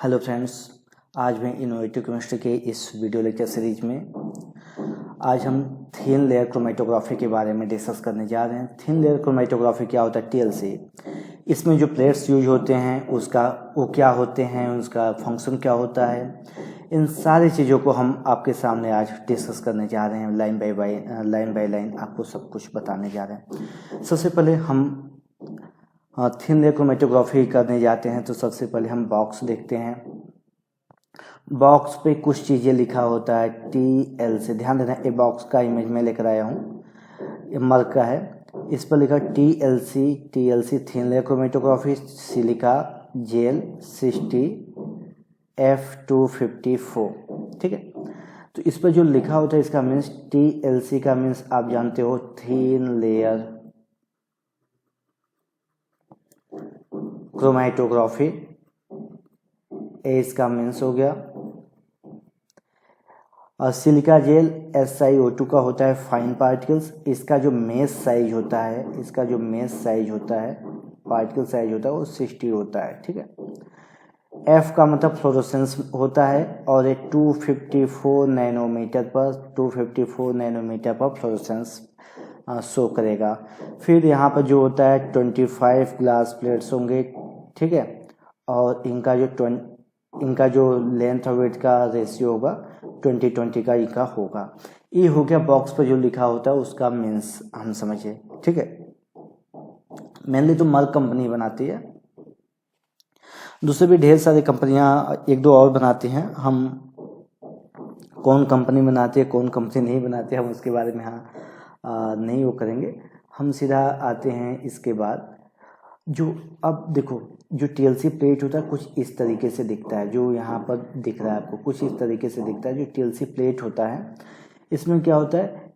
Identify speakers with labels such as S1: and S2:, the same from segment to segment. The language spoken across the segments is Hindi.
S1: हेलो फ्रेंड्स, आज मैं इनोवेटिव केमिस्ट्री के इस वीडियो लेक्चर सीरीज में आज हम थिन लेयर क्रोमेटोग्राफी के बारे में डिस्कस करने जा रहे हैं। थिन लेयर क्रोमेटोग्राफी क्या होता है? टीएलसी। इसमें जो प्लेट्स यूज होते हैं वो क्या होते हैं, उसका फंक्शन क्या होता है, इन सारी चीज़ों को हम आपके सामने आज डिस्कस करने जा रहे हैं। लाइन बाय लाइन आपको सब कुछ बताने जा रहे हैं। सबसे पहले हम थिन लेयर क्रोमेटोग्राफी करने जाते हैं तो सबसे पहले हम बॉक्स देखते हैं। बॉक्स पे कुछ चीज़ें लिखा होता है टीएल से। ध्यान देना, ये बॉक्स का इमेज मैं लेकर आया हूँ, ये मर्क का है। इस पर लिखा TLC thin layer chromatography silica gel 60 F254। ठीक है, तो इस पर जो लिखा होता है इसका मीन्स टीएलसी का मीन्स आप जानते हो थिन लेयर क्रोमेटोग्राफी, ए इसका मीन्स हो गया। और सिलिका जेल SiO2 का होता है फाइन पार्टिकल्स। इसका जो मेश साइज होता है, पार्टिकल साइज होता है वो 60 होता है। ठीक है, F का मतलब फ्लोरोसेंस होता है और ये 254 नैनोमीटर पर फ्लोरोसेंस शो करेगा। फिर यहाँ पर जो होता है 25 ग्लास प्लेट्स होंगे। ठीक है, और इनका जो लेंथ और वेट का रेशियो होगा 20-20 का इनका होगा। ये हो गया बॉक्स पर जो लिखा होता है उसका मीन्स हम समझे। ठीक है, मेनली तो मर्क कंपनी बनाती है, दूसरे भी ढेर सारी कंपनियां एक दो और बनाती हैं। हम कौन कंपनी बनाती है कौन कंपनी नहीं बनाती है हम उसके बारे में नहीं वो करेंगे। हम सीधा आते हैं इसके बाद जो अब देखो, जो टीएलसी प्लेट होता है कुछ इस तरीके से दिखता है, जो यहाँ पर दिख रहा है आपको कुछ इस तरीके से दिखता है। जो टीएलसी प्लेट होता है इसमें क्या होता है,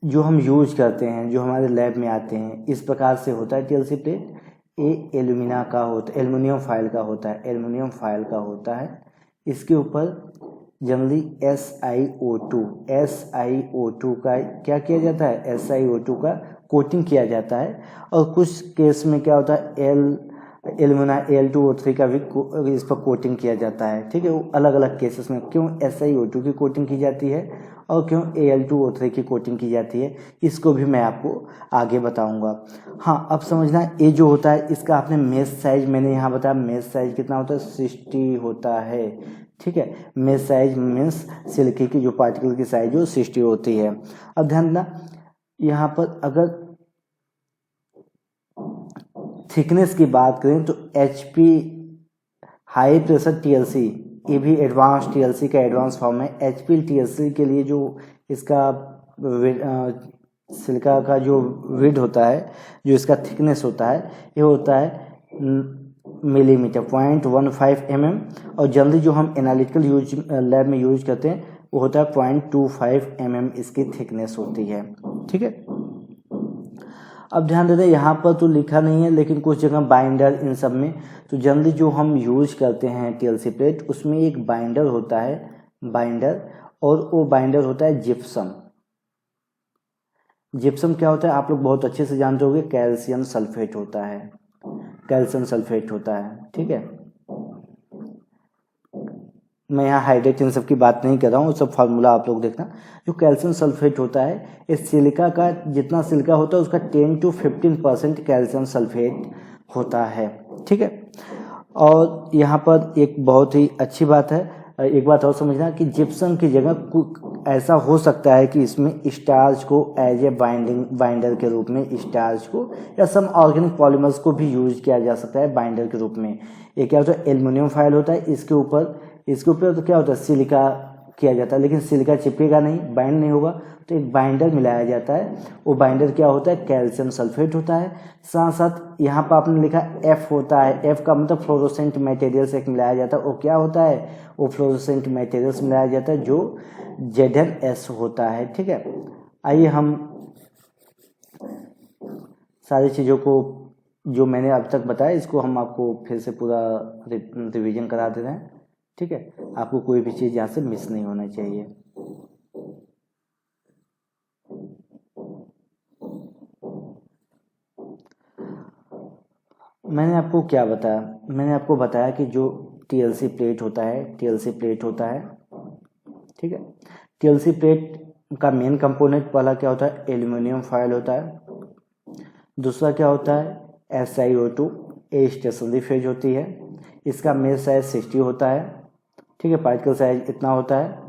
S1: जो हम यूज करते हैं, जो हमारे लैब में आते हैं, इस प्रकार से होता है टीएलसी प्लेट। ये एल्युमिनियम फाइल का होता है। इसके ऊपर जनरली SiO2 का क्या किया जाता है, SiO2 का कोटिंग किया जाता है। और कुछ केस में क्या होता है एल्यूमिना Al2O3 का भी इस पर कोटिंग किया जाता है। ठीक है, वो अलग अलग केसेस में क्यों SiO2 की कोटिंग की जाती है और क्यों Al2O3 की कोटिंग की जाती है, इसको भी मैं आपको आगे बताऊंगा। हाँ, अब समझना, ये जो होता है इसका आपने मेश साइज, मैंने यहाँ बताया मेश साइज कितना होता है, 60 होता है। ठीक है, मेश साइज मीन्स सिल्की की जो पार्टिकल की साइज वो 60 होती है। अब ध्यान देना, यहाँ पर अगर थिकनेस की बात करें तो HP हाई प्रेशर टीएलसी, ये भी एडवांस टीएलसी का एडवांस फॉर्म है। HP टीएलसी के लिए जो इसका सिलिका का जो विड होता है, जो इसका थिकनेस होता है, ये होता है मिलीमीटर 0.15 mm। और जनरली जो हम एनालिटिकल लैब में यूज करते हैं वो होता है 0.25 mm इसकी थिकनेस होती है। ठीक है, अब ध्यान देते हैं यहाँ पर तो लिखा नहीं है लेकिन कुछ जगह बाइंडर, इन सब में तो जनरली जो हम यूज करते हैं टीएलसी प्लेट उसमें एक बाइंडर होता है, और वो बाइंडर होता है जिप्सम। जिप्सम क्या होता है आप लोग बहुत अच्छे से जानते होंगे, कैल्शियम सल्फेट होता है। ठीक है, मैं यहाँ हाइड्रेट इन सब की बात नहीं कर रहा हूँ, सब फार्मूला आप लोग देखना। जो कैल्शियम सल्फेट होता है, इस सिलिका का जितना सिलिका होता है उसका 10 to 15% कैल्शियम सल्फेट होता है। ठीक है, और यहाँ पर एक बहुत ही अच्छी बात है, एक बात और समझना कि जिप्सम की जगह ऐसा हो सकता है कि इसमें स्टार्च को एज ए बाइंडर के रूप में स्टार्च को या सम ऑर्गेनिक पॉलीमर्स को भी यूज किया जा सकता है बाइंडर के रूप में। ये क्या होता है, एल्युमिनियम फाइल होता है, इसके ऊपर तो क्या होता है सिलिका किया जाता है, लेकिन सिलिका चिपकेगा नहीं, बाइंड नहीं होगा, तो एक बाइंडर मिलाया जाता है। वो बाइंडर क्या होता है, कैल्शियम सल्फेट होता है। साथ साथ यहाँ पर आपने लिखा F होता है, F का मतलब फ्लोरोसेंट मटेरियल से एक मिलाया जाता है। वो क्या होता है, वो फ्लोरोसेंट मटेरियल से मिलाया जाता है जो ZnS होता है। ठीक है, आइए हम सारी चीज़ों को जो मैंने अब तक बताया इसको हम आपको फिर से पूरा रिवीजन करा दे रहे हैं। ठीक है, आपको कोई भी चीज़ यहाँ से मिस नहीं होना चाहिए। मैंने आपको क्या बताया, मैंने आपको बताया कि जो टीएलसी प्लेट होता है, टीएलसी प्लेट होता है, ठीक है। टीएलसी प्लेट का मेन कंपोनेंट पहला क्या होता है, एल्यूमिनियम फॉयल होता है। दूसरा क्या होता है, SiO2 ए स्टेशनरी फेज होती है। इसका मेल साइज 60 होता है, ठीक है, पार्टिकल साइज इतना होता है।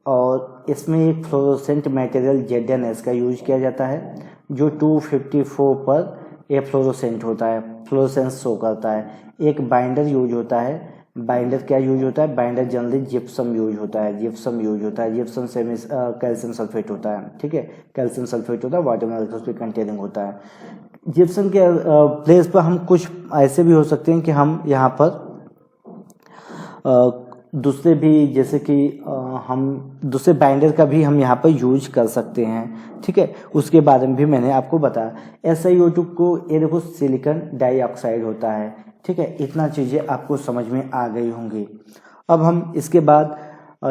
S1: और इसमें एक फ्लोरोसेंट मटेरियल ZnS का यूज किया जाता है जो 254 पर ये फ्लोरोसेंट होता है, फ्लोरोसेंस शो करता है। एक बाइंडर यूज होता है, बाइंडर क्या यूज होता है, बाइंडर जनरली जिप्सम यूज होता है, जिप्सम यूज होता है, जिप्सम से कैल्शियम सल्फेट होता है, ठीक है, कैल्शियम सल्फेट होता है, वाटर माइक्रोस्कोपिक कंटेनिंग होता है। जिप्सम के प्लेस पर हम कुछ ऐसे भी हो सकते हैं कि हम यहाँ पर दूसरे भी, जैसे कि हम दूसरे बाइंडर का भी हम यहाँ पर यूज कर सकते हैं, ठीक है, उसके बारे में भी मैंने आपको बताया। SiO2 को ये देखो सिलिकॉन डाइऑक्साइड होता है, ठीक है। इतना चीज़ें आपको समझ में आ गई होंगी। अब हम इसके बाद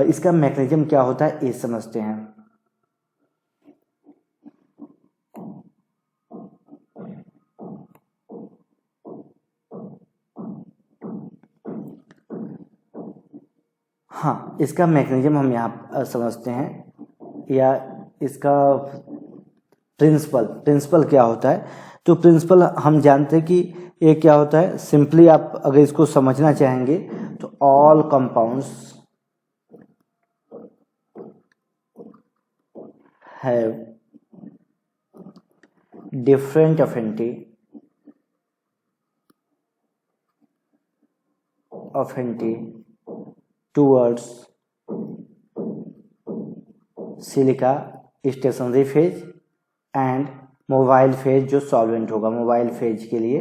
S1: इसका मैकेनिज्म क्या होता है ये समझते हैं। हाँ, इसका मैकेनिज्म हम यहाँ समझते हैं, या इसका प्रिंसिपल क्या होता है। तो प्रिंसिपल हम जानते हैं कि ये क्या होता है। सिंपली आप अगर इसको समझना चाहेंगे तो all compounds have different affinity towards silica stationary phase and mobile phase जो सॉल्वेंट होगा, मोबाइल फेज के लिए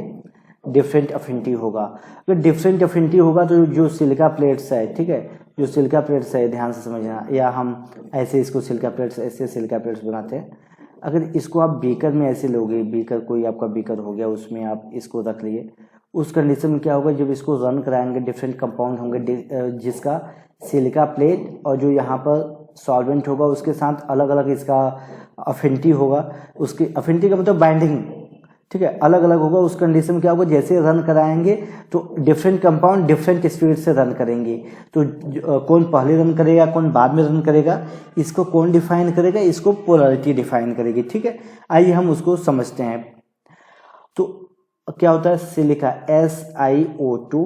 S1: डिफरेंट अफिनिटी होगा। अगर डिफरेंट अफिनिटी होगा तो जो सिलिका प्लेट्स है, ठीक है, जो सिलिका प्लेट्स है, ध्यान से समझना, या हम ऐसे इसको सिलिका प्लेट्स, ऐसे सिलिका प्लेट्स बनाते हैं। अगर इसको आप बीकर में ऐसे लोगे, बीकर कोई आपका बीकर हो गया, उसमें आप इसको रख लिए, उस कंडीशन में क्या होगा, जब इसको रन कराएंगे डिफरेंट कंपाउंड होंगे जिसका सिलिका प्लेट और जो यहाँ पर सॉल्वेंट होगा उसके साथ अलग अलग इसका अफिनिटी होगा। उसकी अफिनिटी का मतलब बाइंडिंग, ठीक है, अलग अलग होगा। उस कंडीशन में क्या होगा, जैसे रन कराएंगे तो डिफरेंट कंपाउंड डिफरेंट स्पीड से रन करेंगे। तो कौन पहले रन करेगा, कौन बाद में रन करेगा, इसको कौन डिफाइन करेगा, इसको पोलरिटी डिफाइन करेगी, ठीक है। आइए हम उसको समझते हैं। तो क्या होता है, silica SiO2,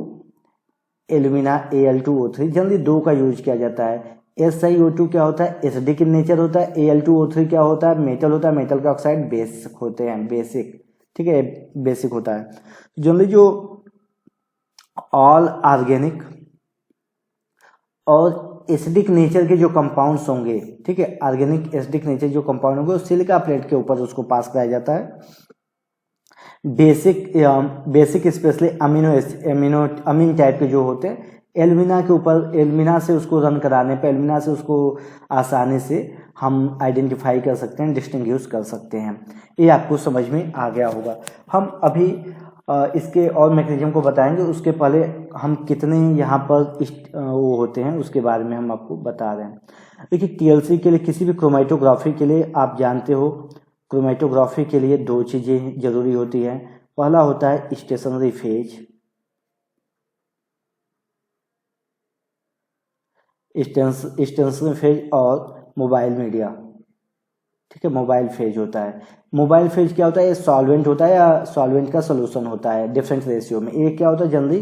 S1: alumina Al2O3, generally दो का यूज किया जाता है। SiO2 क्या होता है, एसिडिक इन नेचर होता है। Al2O3 क्या होता है, मेटल होता है, मेटल का ऑक्साइड बेसिक होते हैं, बेसिक, ठीक है, बेसिक होता है। जनरली जो ऑल ऑर्गेनिक और एसिडिक नेचर के जो कंपाउंड्स होंगे, ठीक है, ऑर्गेनिक एसिडिक नेचर जो कंपाउंड होंगे, सिलिका प्लेट के ऊपर उसको पास कराया जाता है। बेसिक स्पेशली अमीन टाइप के जो होते हैं, एल्यूमिना के ऊपर, एल्यूमिना से उसको रन कराने पे, एल्यूमिना से उसको आसानी से हम आइडेंटिफाई कर सकते हैं, डिस्टिंग्विश कर सकते हैं। ये आपको समझ में आ गया होगा। हम अभी इसके और मैकेनिज्म को बताएंगे, उसके पहले हम कितने यहाँ पर वो होते हैं उसके बारे में हम आपको बता रहे हैं। देखिए, टीएलसी के लिए, किसी भी क्रोमेटोग्राफी के लिए आप जानते हो, क्रोमेटोग्राफी के लिए दो चीज़ें जरूरी होती है। पहला होता है स्टेशनरी फेज, स्टेशनरी फेज और मोबाइल मीडिया, ठीक है, मोबाइल फेज होता है। मोबाइल फेज क्या होता है, ये सॉल्वेंट होता है या सॉल्वेंट का सोल्यूशन होता है डिफरेंट रेशियो में। एक क्या होता है, जनरली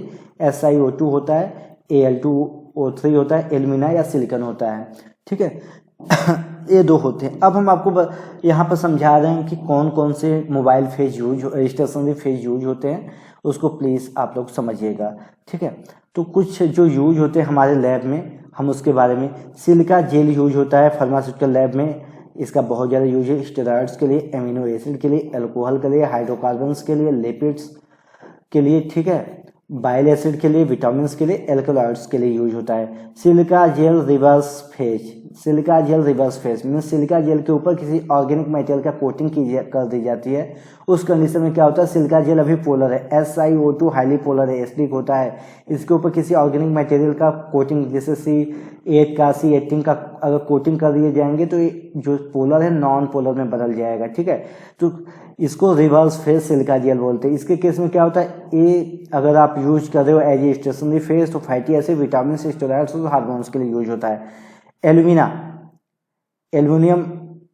S1: SiO2 होता है, Al2O3 होता है, एल्यूमिना या सिलिकॉन होता है, ठीक है। ये दो होते हैं। अब हम आपको यहाँ पर समझा रहे हैं कि कौन कौन से mobile phase use, stationary phase use होते हैं, उसको प्लीज़ आप लोग समझिएगा, ठीक है। तो कुछ जो यूज होते हैं हमारे लैब में, हम उसके बारे में, सिलिका जेल यूज होता है फार्मास्यूटिकल लैब में, इसका बहुत ज़्यादा यूज है स्टेरॉइड्स के लिए, एमिनो एसिड के लिए, अल्कोहल के लिए, हाइड्रोकार्बन्स के लिए, लिपिड्स के लिए, ठीक है, बाइल एसिड के लिए, विटामिन के लिए, एल्कलॉइड्स के लिए यूज होता है। Silica gel reverse phase silica gel reverse phase means silica gel के ऊपर किसी ऑर्गेनिक मटेरियल का कोटिंग कर दी जाती है। उस कंडीशन में क्या होता है, सिलिका जेल अभी पोलर है, SiO2 हाईली पोलर है, एसिडिक होता है। इसके ऊपर किसी ऑर्गेनिक मटेरियल का कोटिंग जैसे C8 का C18 का अगर कोटिंग कर दिए जाएंगे तो ये जो पोलर है नॉन पोलर में बदल जाएगा। ठीक है, तो इसको रिवर्स फेज सिलिका जेल बोलते हैं। इसके केस में क्या होता है, ये अगर आप यूज कर रहे हो एज ए स्टेशनरी फेज तो फैटी एसिड, विटामिन, स्टेरॉइड्स और हार्मोन्स के लिए यूज होता है। एल्यूमिनियम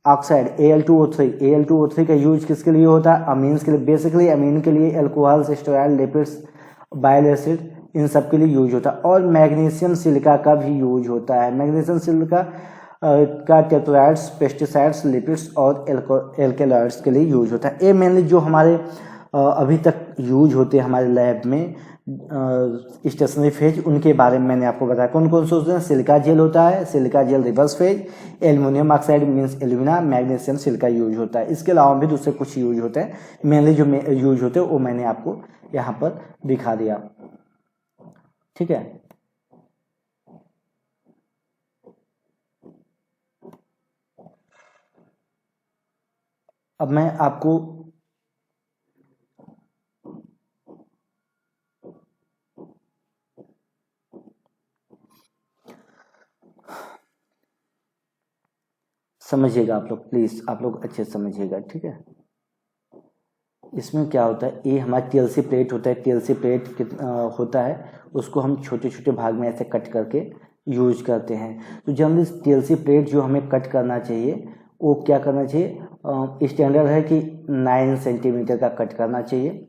S1: ऑक्साइड Al2O3 का यूज किसके लिए होता है, अमीन्स के लिए। बेसिकली अमीन के लिए alcohol, steroid, lipids, bile acid in सब के लिए यूज होता है। और मैग्नीशियम सिलिका का भी यूज होता है। मैग्नीशियम सिलिका का टेट्राइड्स, पेस्टिसाइड्स, लिपिड्स और एल्केलॉइड्स के लिए यूज होता है। ये मेनली जो हमारे अभी तक यूज होते हैं हमारे लैब में स्टेशनरी फेज, उनके बारे में मैंने आपको बताया। कौन कौन से होते हैं, सिलिका जेल होता है, silica gel reverse phase, aluminium oxide means alumina, magnesium silica use होता है। इसके अलावा भी दूसरे कुछ यूज होते हैं, मेनली जो यूज होते हैं वो मैंने आपको यहाँ पर दिखा दिया। ठीक है, अब मैं आपको समझिएगा, आप लोग प्लीज, आप लोग अच्छे से समझिएगा। ठीक है, इसमें क्या होता है, ये हमारा TLC प्लेट होता है। TLC प्लेट होता है, उसको हम छोटे छोटे भाग में ऐसे कट करके यूज करते हैं। तो जनरली TLC प्लेट जो हमें कट करना चाहिए वो क्या करना चाहिए, स्टैंडर्ड है कि 9 सेंटीमीटर का कट करना चाहिए,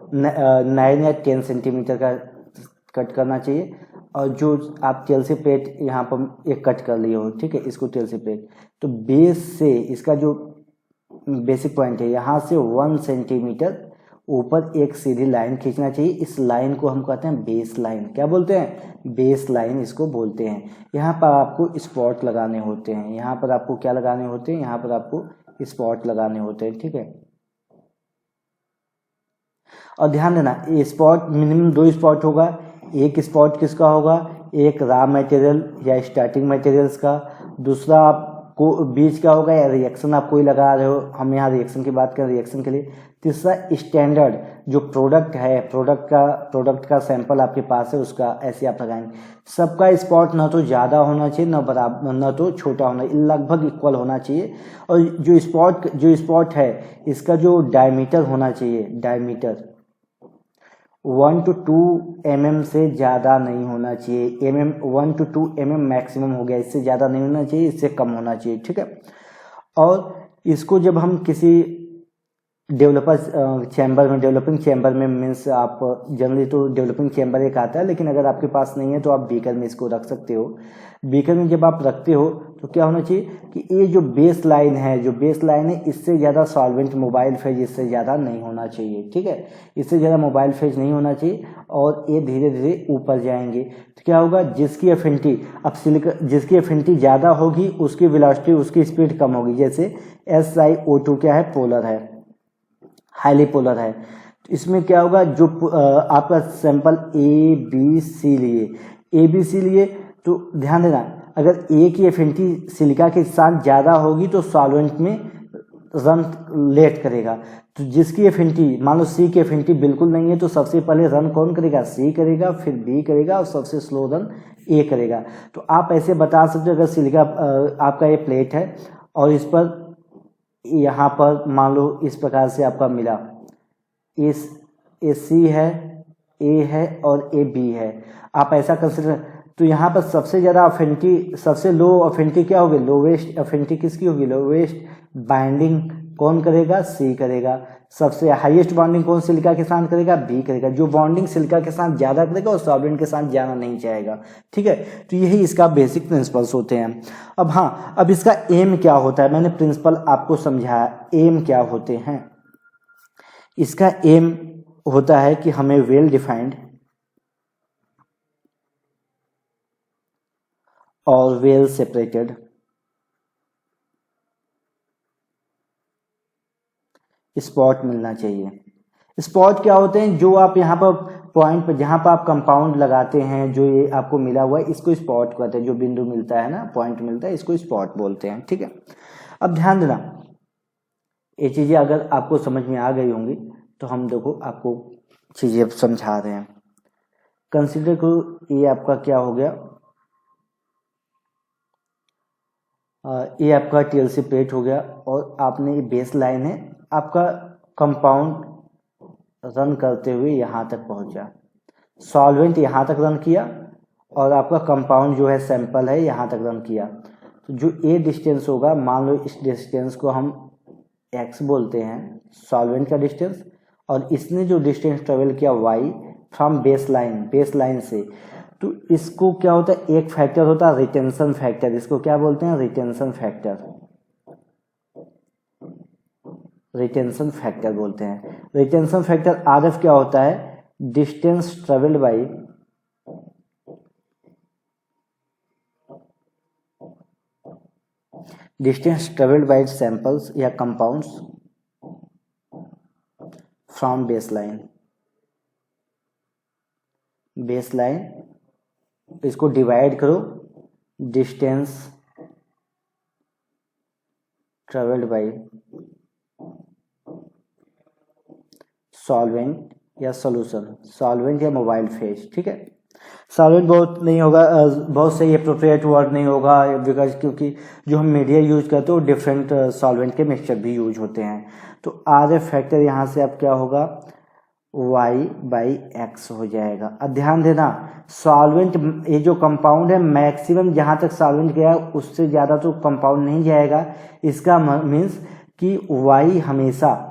S1: 9 या 10 सेंटीमीटर का कट करना चाहिए। और जो आप TLC प्लेट यहाँ पर एक कट कर लिए हो, ठीक है, इसको TLC प्लेट, तो बेस से इसका जो बेसिक पॉइंट है यहाँ से 1 सेंटीमीटर ऊपर एक सीधी लाइन खींचना चाहिए। इस लाइन को हम कहते हैं बेस लाइन। क्या बोलते हैं, बेस लाइन इसको बोलते हैं। यहाँ पर आपको स्पॉट लगाने होते हैं, यहाँ पर आपको क्या लगाने होते हैं, यहाँ पर आपको स्पॉट लगाने होते हैं। ठीक है, और ध्यान देना ये स्पॉट मिनिमम 2 स्पॉट होगा। एक स्पॉट किसका होगा, एक रॉ मटेरियल या स्टार्टिंग मटेरियल्स का, दूसरा आपको बीच का होगा या रिएक्शन आप कोई लगा रहे हो, हम यहाँ रिएक्शन की बात करें, रिएक्शन के लिए। तीसरा स्टैंडर्ड जो प्रोडक्ट है, प्रोडक्ट का सैंपल आपके पास है उसका ऐसे आप लगाएंगे। सबका स्पॉट ना तो ज़्यादा होना चाहिए ना बराबर, ना तो छोटा होना, लगभग इक्वल होना चाहिए। और जो स्पॉट है इसका जो डायमीटर होना चाहिए, डायमीटर 1 to 2 mm से ज़्यादा नहीं होना चाहिए। 1 to 2 mm मैक्सिमम हो गया, इससे ज़्यादा नहीं होना चाहिए, इससे कम होना चाहिए। ठीक है, और इसको जब हम किसी डेवलपिंग चैम्बर में मीन्स आप जनरली तो डेवलपिंग चैम्बर एक आता है, लेकिन अगर आपके पास नहीं है तो आप बीकर में इसको रख सकते हो। बीकर में जब आप रखते हो तो क्या होना चाहिए कि ये जो बेस लाइन है इससे ज़्यादा सॉल्वेंट मोबाइल फेज इससे ज़्यादा नहीं होना चाहिए। ठीक है, इससे ज़्यादा मोबाइल फेज नहीं होना चाहिए और ये धीरे धीरे ऊपर जाएंगे। तो क्या होगा, जिसकी एफिनिटी ज़्यादा होगी उसकी वेलोसिटी, उसकी स्पीड कम होगी। जैसे SiO2 क्या है, पोलर है, हाईली पोलर है। तो इसमें क्या होगा, जो आपका सैंपल ABC लिए तो ध्यान देना, अगर A की एफिनिटी सिलिका के साथ ज़्यादा होगी तो सॉल्वेंट में रन लेट करेगा। तो जिसकी एफिनिटी, मान लो C की एफिनिटी बिल्कुल नहीं है तो सबसे पहले रन कौन करेगा, C करेगा, फिर B करेगा और सबसे स्लो रन A करेगा। तो आप ऐसे बता सकते हो, अगर सिलिका आपका ये प्लेट है और इस पर यहाँ पर मान लो इस प्रकार से आपका मिला, इस AC है, A है और AB है, आप ऐसा कंसिडर, तो यहाँ पर सबसे ज़्यादा अफिनिटी, सबसे लो अफिनिटी क्या होगी, लोवेस्ट अफिनिटी किसकी होगी, लोवेस्ट बाइंडिंग कौन करेगा, C करेगा। सबसे हाईएस्ट बॉन्डिंग कौन सिलिका के साथ करेगा, B करेगा। जो बॉन्डिंग सिलिका के साथ ज़्यादा करेगा और सॉल्वेंट के साथ जाना नहीं चाहेगा। ठीक है, तो यही इसका बेसिक प्रिंसिपल्स होते हैं। अब हाँ, अब इसका एम क्या होता है, मैंने प्रिंसिपल आपको समझाया, एम क्या होते हैं। इसका एम होता है कि हमें वेल डिफाइंड और वेल सेपरेटेड स्पॉट मिलना चाहिए। स्पॉट क्या होते हैं, जो आप यहाँ पर पॉइंट पर जहाँ पर आप कंपाउंड लगाते हैं, जो ये आपको मिला हुआ है, इसको स्पॉट कहते हैं। जो बिंदु मिलता है ना, पॉइंट मिलता है, इसको स्पॉट बोलते हैं। ठीक है, अब ध्यान देना, ये चीज़ें अगर आपको समझ में आ गई होंगी तो हम देखो आपको चीज़ें समझा रहे हैं। कंसीडर करो ये आपका क्या हो गया, ये आपका टीएलसी प्लेट हो गया और आपने ये बेस लाइन है, आपका कंपाउंड रन करते हुए यहाँ तक पहुँचा, सॉल्वेंट यहाँ तक रन किया और आपका कंपाउंड जो है सैंपल है यहाँ तक रन किया। तो जो ये डिस्टेंस होगा, मान लो इस डिस्टेंस को हम x बोलते हैं, सॉल्वेंट का डिस्टेंस, और इसने जो डिस्टेंस ट्रेवल किया y फ्रॉम बेस लाइन से, तो इसको क्या होता है, एक फैक्टर होता है रिटेंशन फैक्टर। इसको क्या बोलते हैं, रिटेंशन फैक्टर बोलते हैं। रिटेंशन फैक्टर RF क्या होता है, डिस्टेंस ट्रेवल्ड बाई सैंपल्स या कंपाउंड्स फ्रॉम बेस लाइन, इसको डिवाइड करो, डिस्टेंस ट्रेवल्ड बाई सॉल्वेंट या सोल्यूशन, सॉल्वेंट या मोबाइल फेज। ठीक है, सॉल्वेंट बहुत नहीं होगा, बहुत सही अप्रोप्रिएट वर्ड नहीं होगा, बिकॉज क्योंकि जो हम मीडिया यूज करते हैं वो डिफरेंट सॉल्वेंट के मिक्सचर भी यूज होते हैं। तो RF फैक्टर यहाँ से अब क्या होगा, y/x हो जाएगा। अब ध्यान देना, सॉल्वेंट, ये जो कंपाउंड है, मैक्सिमम जहाँ तक सॉल्वेंट गया उससे ज़्यादा तो कंपाउंड नहीं जाएगा। इसका मीन्स कि y हमेशा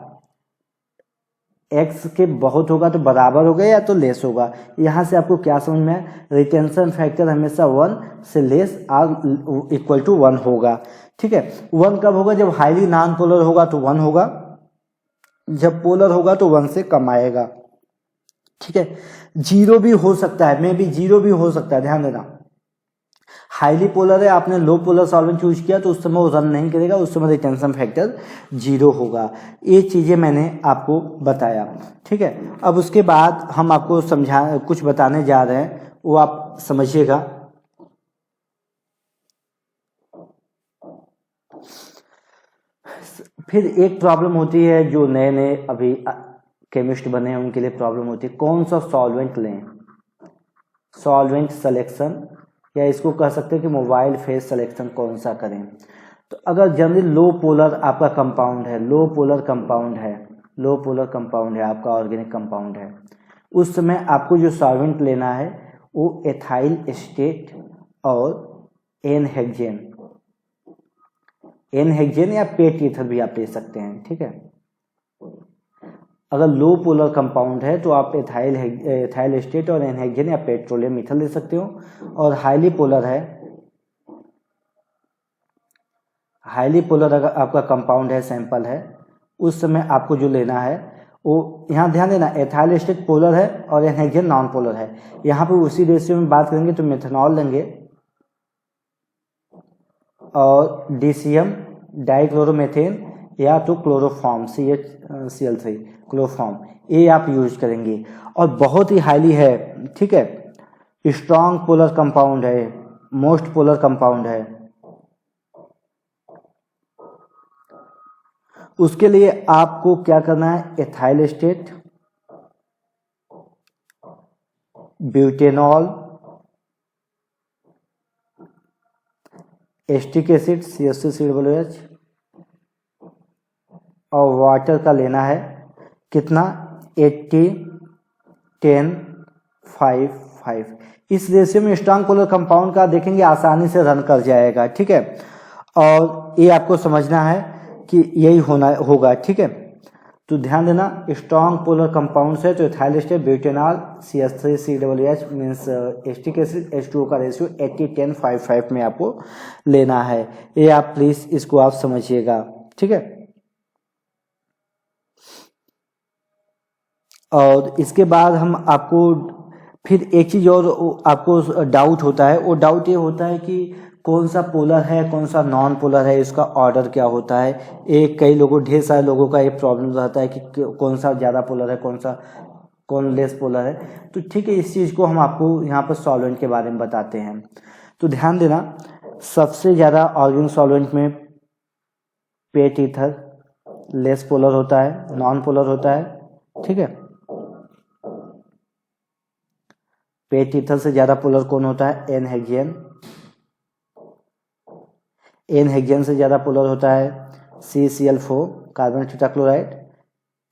S1: x के बहुत होगा तो बराबर होगा या तो लेस होगा। यहाँ से आपको क्या समझ में है, रिटेंशन फैक्टर हमेशा 1 से लेस और इक्वल टू 1 होगा। ठीक है, 1 कब होगा, जब हाईली नॉन पोलर होगा तो 1 होगा, जब पोलर होगा तो 1 से कम आएगा। ठीक है, 0 भी हो सकता है, मे बी 0 भी हो सकता है। ध्यान देना, हाईली पोलर है, आपने लो पोलर सॉल्वेंट यूज किया तो उस समय वो रन नहीं करेगा, उस समय रिटेंशन फैक्टर 0 होगा। ये चीज़ें मैंने आपको बताया। ठीक है, अब उसके बाद हम आपको कुछ बताने जा रहे हैं, वो आप समझिएगा। फिर एक प्रॉब्लम होती है, जो नए नए अभी केमिस्ट बने हैं उनके लिए प्रॉब्लम होती है, कौन सा सॉल्वेंट लें, सॉल्वेंट सिलेक्शन, या इसको कह सकते हैं कि मोबाइल फेज सिलेक्शन कौन सा करें। तो अगर जनरली लो पोलर आपका कंपाउंड है, लो पोलर कंपाउंड है आपका, ऑर्गेनिक कंपाउंड है, उस समय आपको जो सॉल्वेंट लेना है वो एथाइल एस्टेट और एनहेक्सेन या पेट ईथर भी आप ले सकते हैं। ठीक है, अगर लो पोलर कंपाउंड है तो आप एथाइल एस्टेट और एनहेक्सेन या पेट्रोलियम ईथर ले सकते हो, और हाईली पोलर अगर आपका कंपाउंड है, सैंपल है, उस समय आपको जो लेना है वो, यहाँ ध्यान देना, एथाइल एस्टेट पोलर है और एनहेक्सेन नॉन पोलर है। यहाँ पर उसी रेशियो में बात करेंगे तो मेथनॉल लेंगे और DCM डाइक्लोरोमेथेन या तो क्लोरोफॉर्म CHCl3 क्लोरोफॉर्म, ये आप यूज करेंगे। और बहुत ही हाईली है, ठीक है, स्ट्रॉन्ग पोलर कंपाउंड है, मोस्ट पोलर कंपाउंड है, उसके लिए आपको क्या करना है, ethyl estate, butanol, acetic acid CH3COOH और वाटर का लेना है कितना, 80 10 5 5। इस रेशियो में स्ट्रॉन्ग पोलर कंपाउंड का देखेंगे आसानी से रन कर जाएगा। ठीक है, और ये आपको समझना है कि यही होगा। ठीक है, तो ध्यान देना, स्ट्रॉन्ग पोलर कंपाउंड है तो ethyl estate, butanol, CH3COOH means acetic acid, H2O का रेशियो 80 10 5 5 में आपको लेना है। ये आप प्लीज इसको आप समझिएगा। ठीक है, और इसके बाद हम आपको फिर एक चीज और आपको डाउट होता है, वो डाउट ये होता है कि कौन सा पोलर है, कौन सा नॉन पोलर है, इसका ऑर्डर क्या होता है। ढेर सारे लोगों का ये प्रॉब्लम रहता है कि कौन सा ज़्यादा पोलर है, कौन लेस पोलर है। तो ठीक है, इस चीज़ को हम आपको यहाँ पर सॉल्वेंट के बारे में बताते हैं। तो ध्यान देना, सबसे ज़्यादा ऑर्गेनिक सॉल्वेंट में पेट ईथर लेस पोलर होता है, नॉन पोलर होता है, ठीक है। पेट ईथर से ज़्यादा पोलर कौन होता है? एन हेक्सियन। एन हेक्सियन से ज़्यादा पोलर होता है CCl4 कार्बन टेट्राक्लोराइड।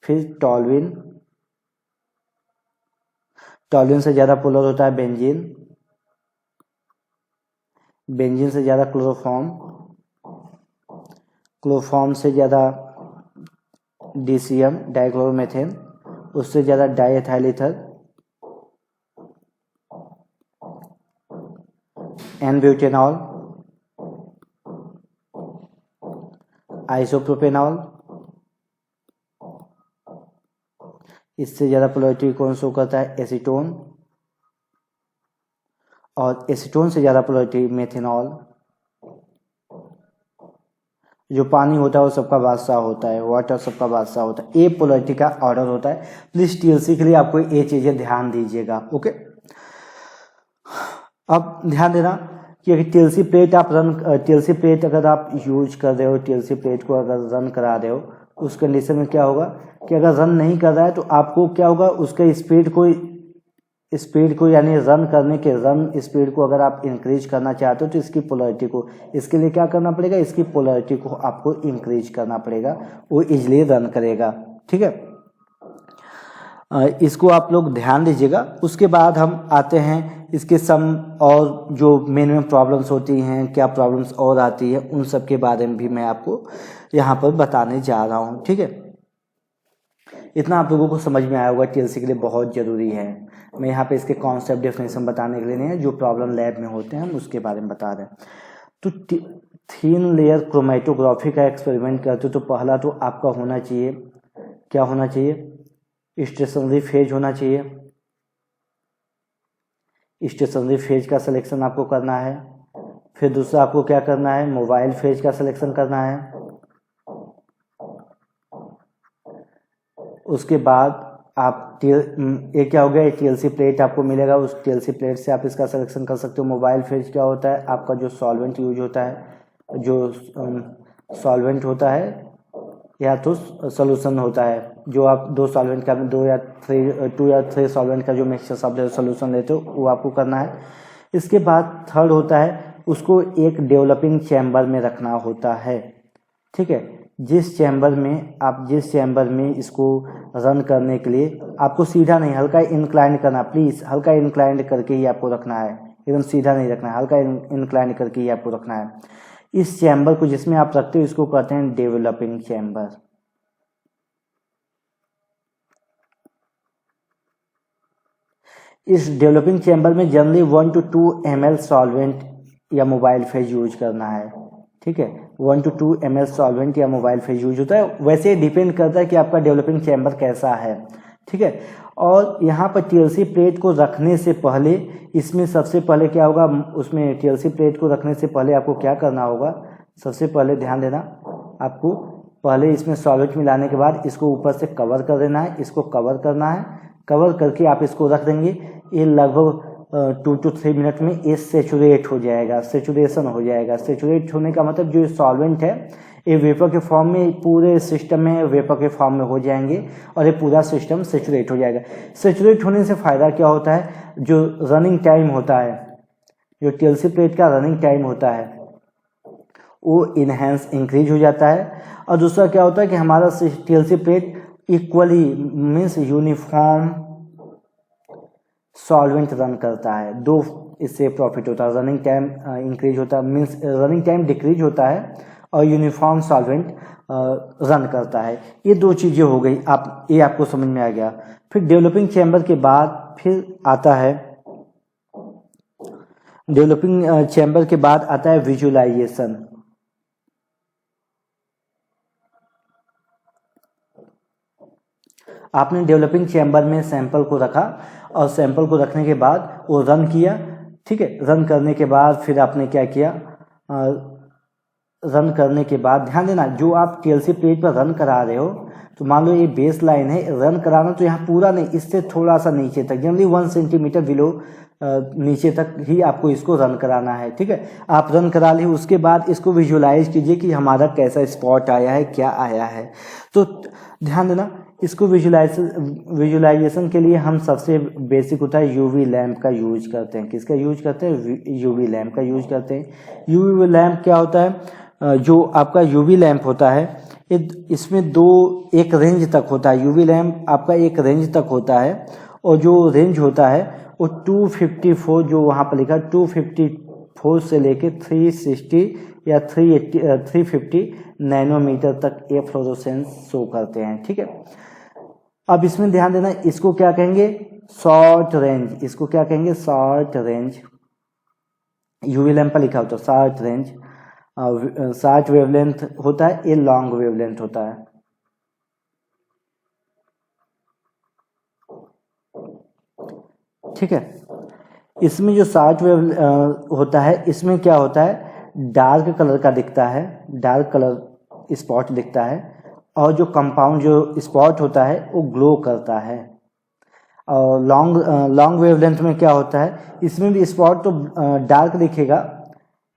S1: फिर टॉल्यूइन, टॉल्यूइन से ज़्यादा पोलर होता है बेंजीन। बेंजीन से ज़्यादा क्लोरोफॉर्म, क्लोरोफॉर्म से ज़्यादा DCM डाइक्लोरोमेथेन, उससे ज़्यादा डाइएथाइल ईथर, एन ब्यूटेनॉल, आइसोप्रोपेनॉल। इससे ज़्यादा पोलरिटी कौन शो करता है? एसीटोन। और एसीटोन से ज़्यादा पोलरिटी मेथेनॉल। जो पानी होता है वो सबका बादशाह होता है, वाटर सबका बादशाह होता है। ए पोलरिटी का ऑर्डर होता है। प्लीज TLC के लिए आपको ये चीज़ें ध्यान दीजिएगा, ओके। अब ध्यान देना कि अगर TLC प्लेट आप TLC प्लेट अगर आप यूज कर रहे हो, TLC प्लेट को अगर रन करा रहे हो, उस कंडीशन में क्या होगा कि अगर रन नहीं कर रहा है तो आपको क्या होगा, उसके स्पीड को यानी रन करने के रन स्पीड को अगर आप इंक्रीज करना चाहते हो तो इसकी पोलरिटी को, इसके लिए क्या करना पड़ेगा, इसकी पोलरिटी को आपको इंक्रीज करना पड़ेगा, वो इजीली रन करेगा, ठीक है। इसको आप लोग ध्यान दीजिएगा। उसके बाद हम आते हैं इसके सम और जो मेन प्रॉब्लम्स होती हैं, क्या प्रॉब्लम्स और आती है, उन सब के बारे में भी मैं आपको यहाँ पर बताने जा रहा हूँ, ठीक है। इतना आप लोगों को समझ में आया होगा, TLC के लिए बहुत ज़रूरी है। मैं यहाँ पे इसके कॉन्सेप्ट डेफिनेशन बताने के लिए नहीं है, जो प्रॉब्लम लैब में होते हैं हम उसके बारे में बता रहे हैं। तो थिन लेयर क्रोमेटोग्राफी का एक्सपेरिमेंट करते हो तो पहला तो आपका होना चाहिए, क्या होना चाहिए? स्टेशनरी फेज होना चाहिए। स्टेशनरी फेज का सिलेक्शन आपको करना है। फिर दूसरा आपको क्या करना है? मोबाइल फेज का सिलेक्शन करना है। उसके बाद आप ये क्या हो गया, TLC प्लेट आपको मिलेगा, उस TLC प्लेट से आप इसका सिलेक्शन कर सकते हो। मोबाइल फेज क्या होता है? आपका जो सॉल्वेंट यूज होता है, जो सॉल्वेंट होता है या तो सोल्यूशन होता है, जो आप दो सॉल्वेंट का टू या थ्री सॉल्वेंट का जो मिक्सचर सोल्यूशन लेते हो वो आपको करना है। इसके बाद थर्ड होता है, उसको एक डेवलपिंग चैम्बर में रखना होता है, ठीक है। जिस चैम्बर में इसको रन करने के लिए आपको सीधा नहीं, हल्का इंक्लाइंड करना, प्लीज़ हल्का इंक्लाइंड करके ही आपको रखना है, एकदम सीधा नहीं रखना है, हल्का इंक्लाइंड करके ही आपको रखना है। इस चैम्बर को जिसमें आप रखते हो इसको कहते हैं डेवलपिंग चैम्बर। इस डेवलपिंग चैम्बर में जनरली 1 to 2 ml सॉल्वेंट या मोबाइल फेज यूज करना है, ठीक है। 1 to 2 ml सॉल्वेंट या मोबाइल फेज यूज होता है। वैसे डिपेंड करता है कि आपका डेवलपिंग चैम्बर कैसा है, ठीक है। और यहाँ पर TLC प्लेट को रखने से पहले, इसमें सबसे पहले क्या होगा, उसमें TLC प्लेट को रखने से पहले आपको क्या करना होगा? सबसे पहले ध्यान देना, आपको पहले इसमें सॉल्वेंट मिलाने के बाद इसको ऊपर से कवर कर देना है, इसको कवर करना है। कवर करके आप इसको रख देंगे, ये लगभग 2 to 3 मिनट में ये सेचुरेट हो जाएगा, सेचुरेशन हो जाएगा। सेचुरेट होने का मतलब जो सॉल्वेंट है ये वेपर के फॉर्म में, पूरे सिस्टम में वेपर के फॉर्म में हो जाएंगे और ये पूरा सिस्टम सेचुरेट हो जाएगा। सेचुरेट होने से फ़ायदा क्या होता है? जो रनिंग टाइम होता है, जो TLC प्लेट का रनिंग टाइम होता है वो इनहेंस इंक्रीज हो जाता है। और दूसरा क्या होता है कि हमारा TLC plate equally means uniform solvent run करता है। दो इससे प्रॉफिट होता है, रनिंग टाइम इंक्रीज होता है, मीन्स रनिंग टाइम डिक्रीज होता है और यूनिफॉर्म सॉल्वेंट रन करता है। ये दो चीज़ें हो गई, ये आपको समझ में आ गया। फिर डेवलपिंग चैम्बर के बाद फिर आता है, डेवलपिंग चैम्बर के बाद आता है विजुअलाइजेशन। आपने डेवलपिंग चैम्बर में सैंपल को रखा और सैंपल को रखने के बाद वो रन किया, ठीक है। रन करने के बाद फिर आपने क्या किया, रन करने के बाद ध्यान देना, जो आप टीएलसी प्लेट पर रन करा रहे हो, तो मान लो ये बेस लाइन है, रन कराना तो यहाँ पूरा नहीं, इससे थोड़ा सा नीचे तक, जनरली 1 सेंटीमीटर बिलो नीचे तक ही आपको इसको रन कराना है। ठीक है, आप रन करा ली, उसके बाद इसको विजुलाइज कीजिए कि हमारा कैसा स्पॉट आया है, क्या आया है। तो ध्यान देना, इसको विजुलाइजेशन के लिए हम सबसे बेसिक होता है यूवी लैम्प का यूज करते हैं। किसका यूज करते हैं? यूवी लैम्प का यूज करते हैं। यूवी लैम्प क्या होता है? जो आपका यूवी लैम्प होता है, इसमें एक रेंज तक होता है। यूवी लैम्प आपका एक रेंज तक होता है, और जो रेंज होता है वो 254, जो वहाँ पर लिखा 254 से लेके 360 या 350 नैनोमीटर तक ये फ्लोरोसेंस शो करते हैं। ठीक है, अब इसमें ध्यान देना, इसको क्या कहेंगे? Short range. इसको क्या कहेंगे? Short range. यूवी लैम्प पर लिखा होता है शॉर्ट रेंज। शॉर्ट वेवलेंथ होता है, ये लॉन्ग वेवलेंथ होता है। ठीक है, इसमें जो शॉर्ट वेव होता है, इसमें क्या होता है? डार्क कलर का दिखता है, डार्क कलर स्पॉट दिखता है, और जो कंपाउंड जो स्पॉट होता है वो ग्लो करता है। और लॉन्ग वेवलेंथ में क्या होता है? इसमें भी स्पॉट तो डार्क दिखेगा,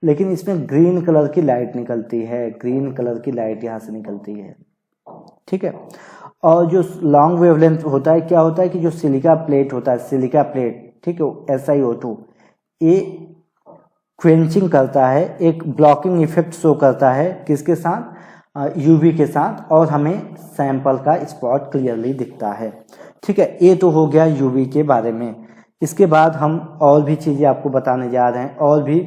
S1: लेकिन इसमें ग्रीन कलर की लाइट निकलती है, ग्रीन कलर की लाइट यहाँ से निकलती है। ठीक है, और जो लॉन्ग वेवलेंथ होता है, क्या होता है कि जो सिलिका प्लेट होता है, सिलिका प्लेट, ठीक है, SiO2, ये क्वेंचिंग करता है, एक ब्लॉकिंग इफेक्ट शो करता है, किसके साथ? यूवी के साथ, और हमें सैंपल का स्पॉट क्लियरली दिखता है। ठीक है, ये तो हो गया यूवी के बारे में। इसके बाद हम और भी चीज़ें आपको बताने जा रहे हैं, और भी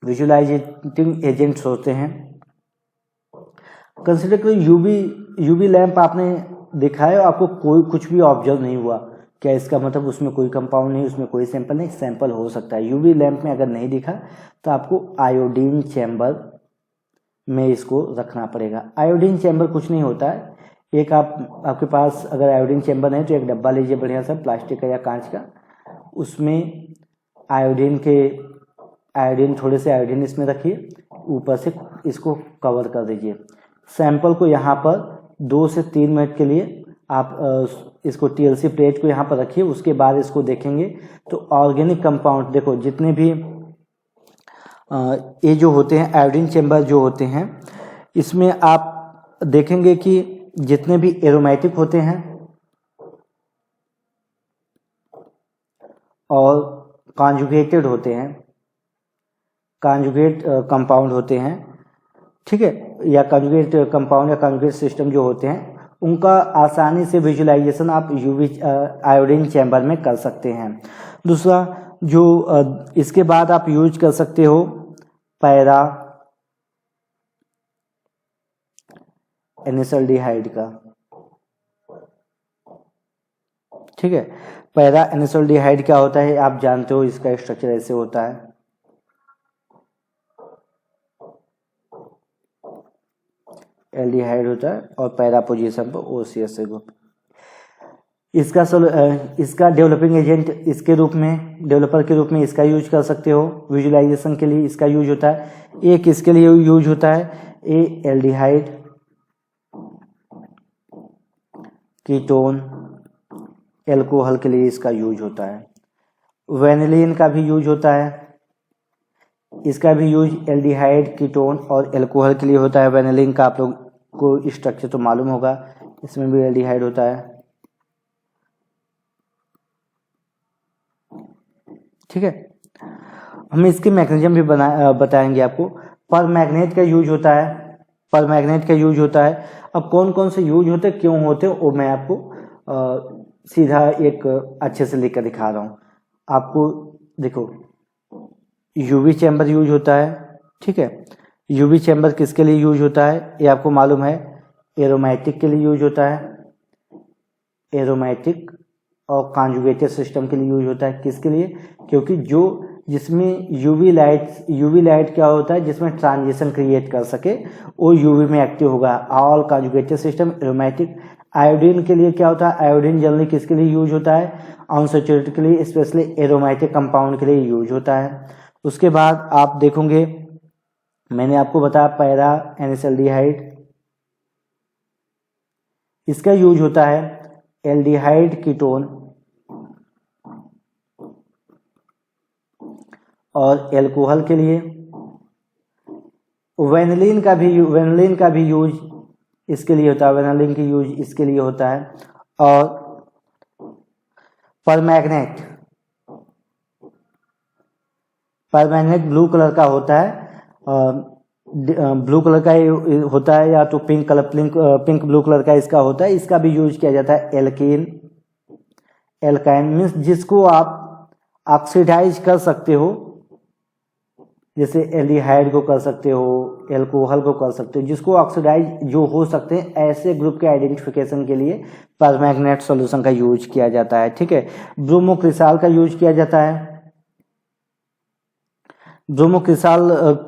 S1: विजुलाइजिंग एजेंट्स होते हैं। कंसिडर करो यूवी लैंप आपने देखा है, आपको कोई कुछ भी ऑब्जर्व नहीं हुआ, क्या इसका मतलब उसमें कोई कंपाउंड नहीं, उसमें कोई सैंपल नहीं? सैंपल हो सकता है। यूवी लैंप में अगर नहीं दिखा तो आपको आयोडीन चैम्बर में इसको रखना पड़ेगा। आयोडीन चैम्बर कुछ नहीं होता है, एक आपके पास अगर आयोडीन चैम्बर नहीं तो एक डब्बा लीजिए बढ़िया सा, प्लास्टिक का या कांच का, उसमें आयोडीन थोड़े से आयोडीन इसमें रखिए, ऊपर से इसको कवर कर दीजिए। सैंपल को यहाँ पर 2 से 3 मिनट के लिए आप इसको टीएलसी प्लेट को यहाँ पर रखिए। उसके बाद इसको देखेंगे तो ऑर्गेनिक कंपाउंड, देखो जितने भी ये जो होते हैं आयोडीन चैम्बर जो होते हैं, इसमें आप देखेंगे कि जितने भी एरोमेटिक होते हैं और कॉन्जुगेटेड होते हैं, कॉन्जुगेट कंपाउंड होते हैं, ठीक है, या कॉन्जुगेट कंपाउंड या कॉन्जुगेट सिस्टम जो होते हैं, उनका आसानी से विजुलाइजेशन आप यूवी आयोडीन चैम्बर में कर सकते हैं। दूसरा जो इसके बाद आप यूज कर सकते हो पैरा एनिसल्डिहाइड का। ठीक है, पैरा एनिसल्डिहाइड क्या होता है आप जानते हो, इसका स्ट्रक्चर ऐसे होता है, एल्डिहाइड होता है और पैरा पोजीशन पर OCS ग्रुप। इसका डेवलपिंग एजेंट इसके रूप में, डेवलपर के रूप में इसका यूज कर सकते हो। विजुलाइजेशन के लिए इसका यूज होता है। एक इसके लिए यूज होता है एल्डिहाइड, कीटोन, एल्कोहल के लिए इसका यूज होता है। वेनिलीन का भी यूज होता है, इसका भी यूज एल्डिहाइड, कीटोन और एल्कोहल के लिए होता है। वेनिलीन का आप लोग को स्ट्रक्चर तो मालूम होगा, इसमें भी एल्डिहाइड होता है। ठीक है, हम इसके मैकेनिज्म भी बताएंगे आपको। पर मैग्नेट का यूज होता है, पर मैग्नेट का यूज होता है। अब कौन कौन से यूज होते हैं, क्यों होते हैं, वो मैं आपको सीधा एक अच्छे से लिखकर दिखा रहा हूँ आपको। देखो, यूवी चैम्बर यूज होता है, ठीक है। यूवी चैम्बर किसके लिए यूज होता है ये आपको मालूम है, एरोमेटिक के लिए यूज होता है, एरोमेटिक और कॉन्जुगेटेड सिस्टम के लिए यूज होता है। किसके लिए, क्योंकि जिसमें यूवी लाइट क्या होता है, जिसमें ट्रांजिशन क्रिएट कर सके वो यूवी में एक्टिव होगा। All conjugated system aromatic. Iodine के लिए क्या होता है, आयोडीन जनरली किसके लिए यूज होता है, अनसैचुरेटेड के लिए, स्पेशली एरोमेटिक कंपाउंड के लिए यूज होता है। उसके बाद आप देखोगे मैंने आपको बताया पैरा एनिसल्डिहाइड, इसका यूज होता है एल्डिहाइड कीटोन और एल्कोहल के लिए। वेनिलीन का भी यूज इसके लिए होता है, वेनिलीन की यूज इसके लिए होता है। और परमैग्नेट ब्लू कलर का होता है, ब्लू कलर का होता है या तो पिंक ब्लू कलर का इसका होता है। इसका भी यूज किया जाता है एल्काइन मीन्स जिसको आप ऑक्सीडाइज कर सकते हो, जैसे एल्डिहाइड को कर सकते हो, एल्कोहल को कर सकते हो, जिसको ऑक्सीडाइज जो हो सकते हैं, ऐसे ग्रुप के आइडेंटिफिकेशन के लिए परमैग्नेट सॉल्यूशन का यूज किया जाता है। ठीक है, ब्रोमोक्रिसाल का यूज किया जाता है। ब्रोमोक्रिसाल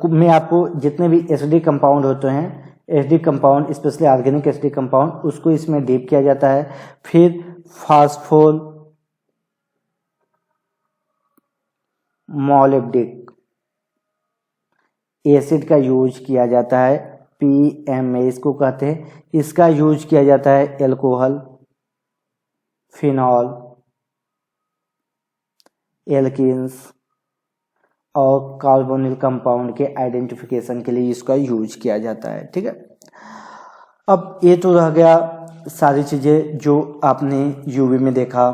S1: में आपको जितने भी एसिडिक कंपाउंड होते हैं, acidic compound specially organic acidic compound, उसको इसमें डीप किया जाता है। फिर फॉस्फोमोलिब्डिक एसिड का यूज किया जाता है, PMA इसको कहते हैं। इसका यूज किया जाता है एल्कोहल, फिनॉल, एल्कीन्स और कार्बोनिल कंपाउंड के आइडेंटिफिकेशन के लिए इसका यूज किया जाता है। ठीक है, अब ये तो रह गया सारी चीजें जो आपने यूवी में देखा,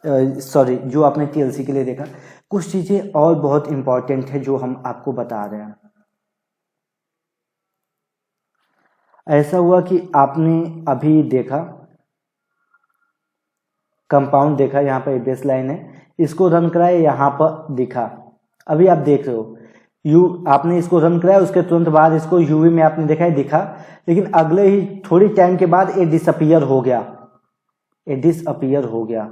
S1: जो आपने TLC के लिए देखा। कुछ चीजें और बहुत इंपॉर्टेंट है जो हम आपको बता रहे हैं। ऐसा हुआ कि आपने अभी देखा कंपाउंड देखा, यहाँ पर बेस लाइन है, इसको रन कराया, यहाँ पर दिखा, अभी आप देख रहे हो आपने इसको रन कराया, उसके तुरंत बाद इसको यूवी में आपने देखा है दिखा, लेकिन अगले ही थोड़ी टाइम के बाद ये डिसअपीयर हो गया।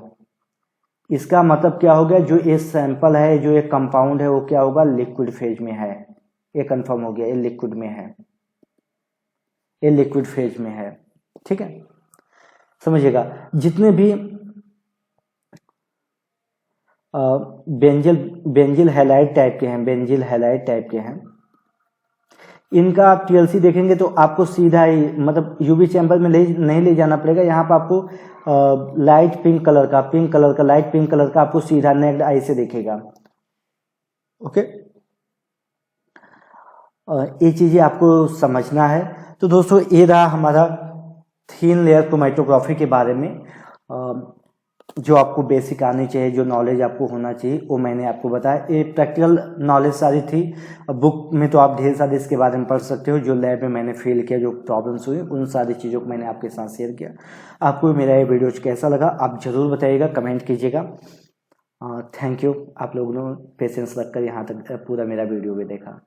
S1: इसका मतलब क्या हो गया, जो ये सैंपल है, जो ये कंपाउंड है, वो क्या होगा, लिक्विड फेज में है। ये कंफर्म हो गया, ये लिक्विड फेज में है। ठीक है, समझिएगा। जितने भी बेंजिल हैलाइड टाइप के हैं, इनका आप TLC देखेंगे तो आपको सीधा ही मतलब यूवी चैम्बर में नहीं ले जाना पड़ेगा। यहाँ पर आपको लाइट पिंक कलर का आपको सीधा नेक्ड आई से दिखेगा। ओके, ये चीजें आपको समझना है। तो दोस्तों, ये रहा हमारा थिन लेयर क्रोमैटोग्राफी के बारे में। जो आपको बेसिक आनी चाहिए, जो नॉलेज आपको होना चाहिए, वो मैंने आपको बताया। ये प्रैक्टिकल नॉलेज सारी थी। बुक में तो आप ढेर सारे इसके बारे में पढ़ सकते हो। जो लैब में मैंने फील किया, जो प्रॉब्लम्स हुई, उन सारी चीज़ों को मैंने आपके साथ शेयर किया। आपको मेरा ये वीडियो कैसा लगा आप ज़रूर बताइएगा, कमेंट कीजिएगा। थैंक यू, आप लोगों ने पेशेंस रखकर यहाँ तक पूरा मेरा वीडियो भी देखा।